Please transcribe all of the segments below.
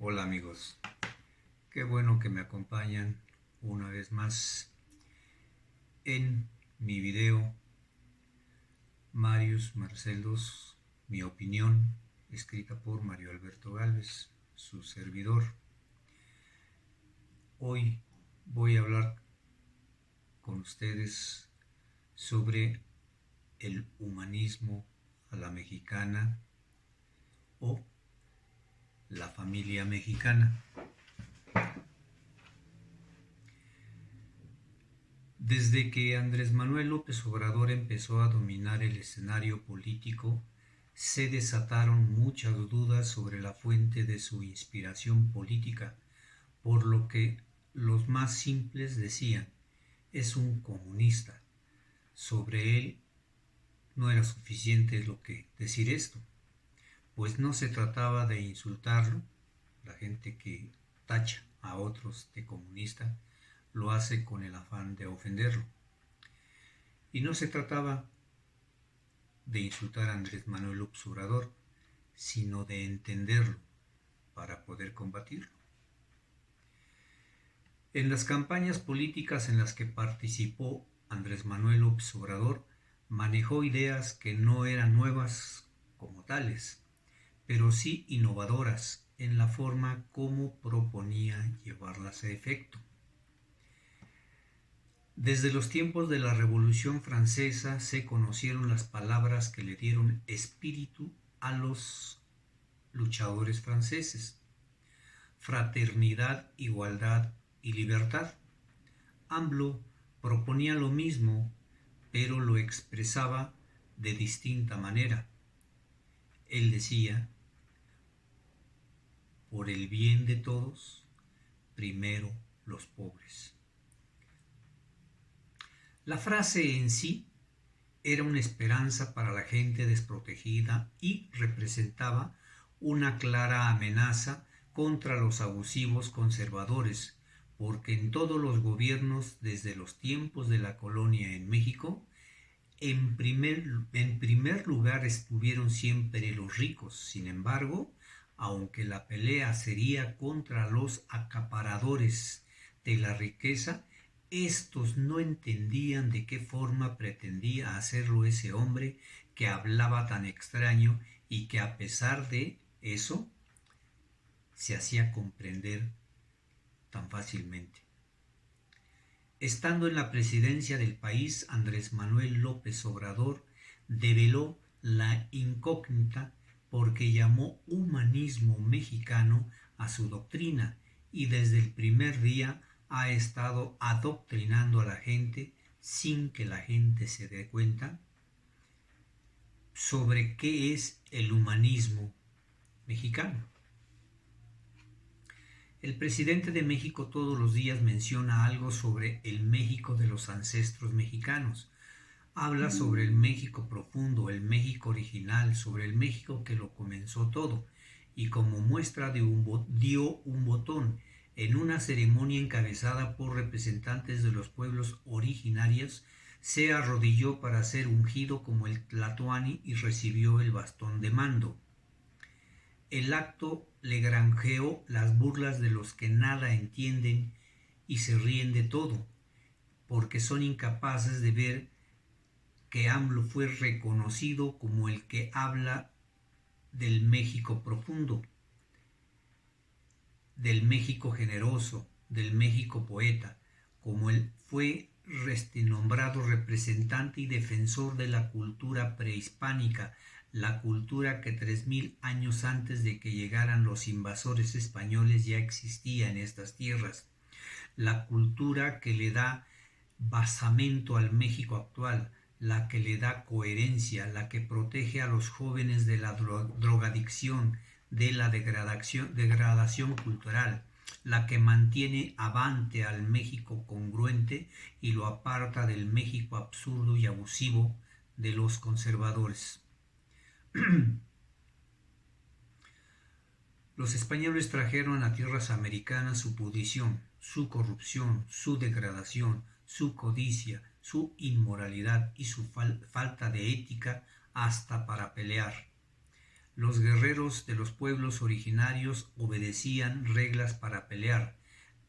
Hola amigos, qué bueno que me acompañan una vez más en mi video Marius Marcelos, mi opinión, escrita por Mario Alberto Gálvez, su servidor. Hoy voy a hablar con ustedes sobre el humanismo a la mexicana o la familia mexicana. Desde que Andrés Manuel López Obrador empezó a dominar el escenario político, se desataron muchas dudas sobre la fuente de su inspiración política, por lo que los más simples decían, es un comunista. Sobre él no era suficiente lo que decir esto, pues no se trataba de insultarlo. La gente que tacha a otros de comunista lo hace con el afán de ofenderlo. Y no se trataba de insultar a Andrés Manuel López Obrador, sino de entenderlo para poder combatirlo. En las campañas políticas en las que participó Andrés Manuel López Obrador, manejó ideas que no eran nuevas como tales, pero sí innovadoras en la forma como proponía llevarlas a efecto. Desde los tiempos de la Revolución Francesa se conocieron las palabras que le dieron espíritu a los luchadores franceses: fraternidad, igualdad y libertad. AMLO proponía lo mismo, pero lo expresaba de distinta manera. Él decía, por el bien de todos, primero los pobres. La frase en sí era una esperanza para la gente desprotegida y representaba una clara amenaza contra los abusivos conservadores, porque en todos los gobiernos desde los tiempos de la colonia en México, en primer lugar estuvieron siempre los ricos. Sin embargo, aunque la pelea sería contra los acaparadores de la riqueza, estos no entendían de qué forma pretendía hacerlo ese hombre que hablaba tan extraño y que a pesar de eso se hacía comprender tan fácilmente. Estando en la presidencia del país, Andrés Manuel López Obrador develó la incógnita porque llamó humanismo mexicano a su doctrina y desde el primer día ha estado adoctrinando a la gente sin que la gente se dé cuenta sobre qué es el humanismo mexicano. El presidente de México todos los días menciona algo sobre el México de los ancestros mexicanos. Habla sobre el México profundo, el México original, sobre el México que lo comenzó todo. Y como muestra dio un botón en una ceremonia encabezada por representantes de los pueblos originarios, se arrodilló para ser ungido como el Tlatoani y recibió el bastón de mando. El acto le granjeó las burlas de los que nada entienden y se ríen de todo, porque son incapaces de ver que AMLO fue reconocido como el que habla del México profundo, del México generoso, del México poeta, como él fue nombrado representante y defensor de la cultura prehispánica, la cultura que 3000 años antes de que llegaran los invasores españoles ya existía en estas tierras, la cultura que le da basamento al México actual, la que le da coherencia, la que protege a los jóvenes de la drogadicción, de la degradación cultural, la que mantiene avante al México congruente y lo aparta del México absurdo y abusivo de los conservadores. Los españoles trajeron a tierras americanas su pudrición, su corrupción, su degradación, su codicia, su inmoralidad y su falta de ética hasta para pelear. Los guerreros de los pueblos originarios obedecían reglas para pelear,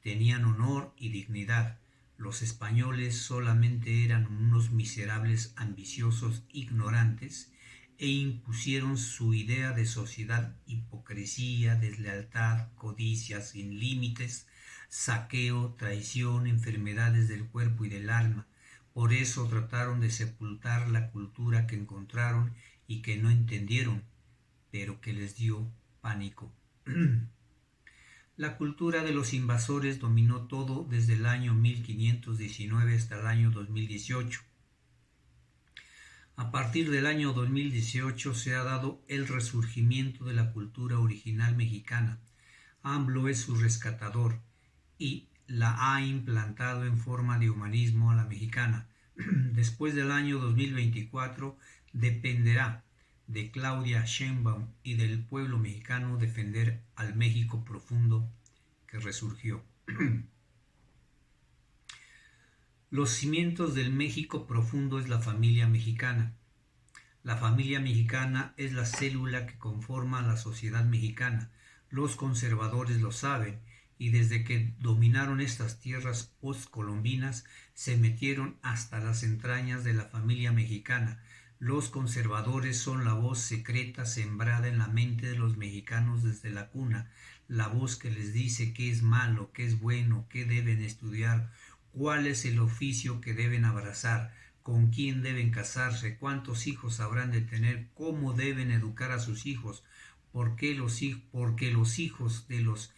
tenían honor y dignidad. Los españoles solamente eran unos miserables ambiciosos ignorantes e impusieron su idea de sociedad: hipocresía, deslealtad, codicia sin límites, saqueo, traición, enfermedades del cuerpo y del alma. Por eso trataron de sepultar la cultura que encontraron y que no entendieron, pero que les dio pánico. La cultura de los invasores dominó todo desde el año 1519 hasta el año 2018. A partir del año 2018 se ha dado el resurgimiento de la cultura original mexicana. AMLO es su rescatador y la ha implantado en forma de humanismo a la mexicana. Después del año 2024 dependerá de Claudia Sheinbaum y del pueblo mexicano defender al México profundo que resurgió. Los cimientos del México profundo es la familia mexicana. La familia mexicana es la célula que conforma la sociedad mexicana. Los conservadores lo saben y desde que dominaron estas tierras postcolombinas se metieron hasta las entrañas de la familia mexicana. Los conservadores son la voz secreta sembrada en la mente de los mexicanos desde la cuna, la voz que les dice qué es malo, qué es bueno, qué deben estudiar, cuál es el oficio que deben abrazar, con quién deben casarse, cuántos hijos habrán de tener, cómo deben educar a sus hijos, porque los hijos de los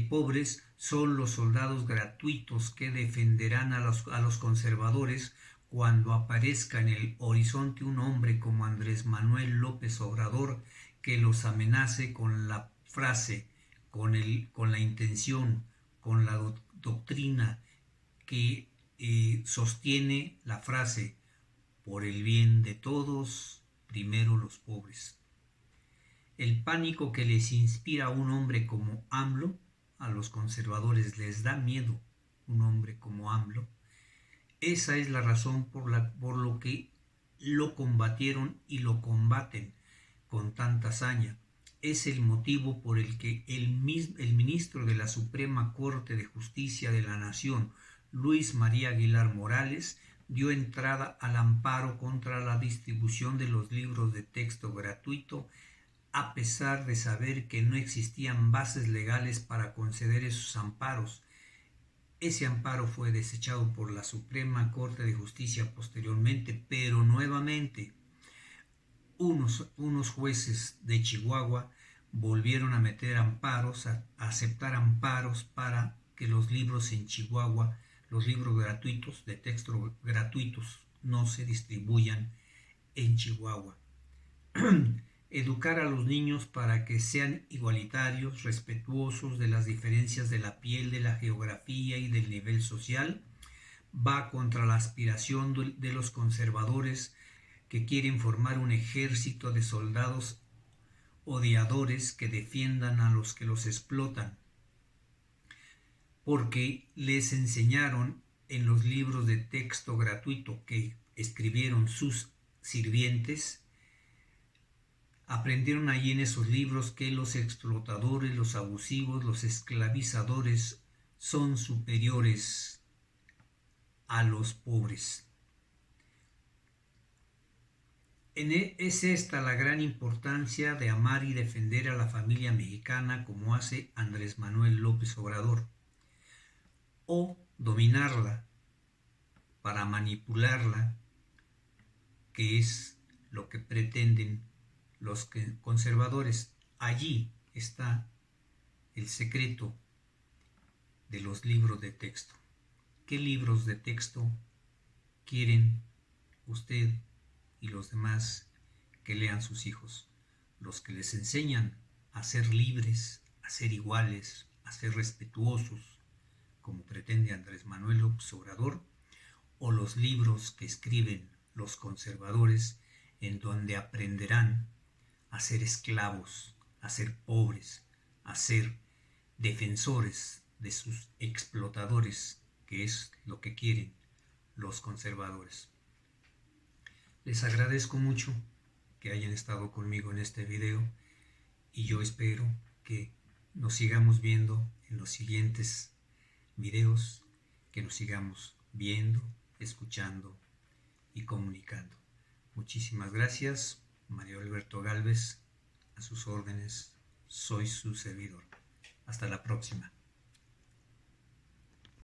pobres son los soldados gratuitos que defenderán a los conservadores cuando aparezca en el horizonte un hombre como Andrés Manuel López Obrador que los amenace con la frase, con la intención, con la doctrina que sostiene la frase: por el bien de todos, primero los pobres. El pánico que les inspira a un hombre como AMLO, a los conservadores les da miedo un hombre como AMLO. Esa es la razón por lo que lo combatieron y lo combaten con tanta hazaña. Es el motivo por el que el ministro de la Suprema Corte de Justicia de la Nación, Luis María Aguilar Morales, dio entrada al amparo contra la distribución de los libros de texto gratuito, a pesar de saber que no existían bases legales para conceder esos amparos. Ese amparo fue desechado por la Suprema Corte de Justicia posteriormente, pero nuevamente unos jueces de Chihuahua volvieron a meter amparos, a aceptar amparos para que los libros en Chihuahua, los libros gratuitos, de texto gratuitos, no se distribuyan en Chihuahua. Educar a los niños para que sean igualitarios, respetuosos de las diferencias de la piel, de la geografía y del nivel social, va contra la aspiración de los conservadores que quieren formar un ejército de soldados odiadores que defiendan a los que los explotan, porque les enseñaron en los libros de texto gratuito que escribieron sus sirvientes. Aprendieron allí en esos libros que los explotadores, los abusivos, los esclavizadores son superiores a los pobres. Es esta la gran importancia de amar y defender a la familia mexicana como hace Andrés Manuel López Obrador, o dominarla para manipularla, que es lo que pretenden los conservadores. Allí está el secreto de los libros de texto. ¿Qué libros de texto quieren usted y los demás que lean sus hijos? Los que les enseñan a ser libres, a ser iguales, a ser respetuosos, como pretende Andrés Manuel López Obrador, o los libros que escriben los conservadores, en donde aprenderán a ser esclavos, a ser pobres, a ser defensores de sus explotadores, que es lo que quieren los conservadores. Les agradezco mucho que hayan estado conmigo en este video y yo espero que nos sigamos viendo en los siguientes videos, que nos sigamos viendo, escuchando y comunicando. Muchísimas gracias, Mario Alberto Gálvez, a sus órdenes, soy su servidor. Hasta la próxima.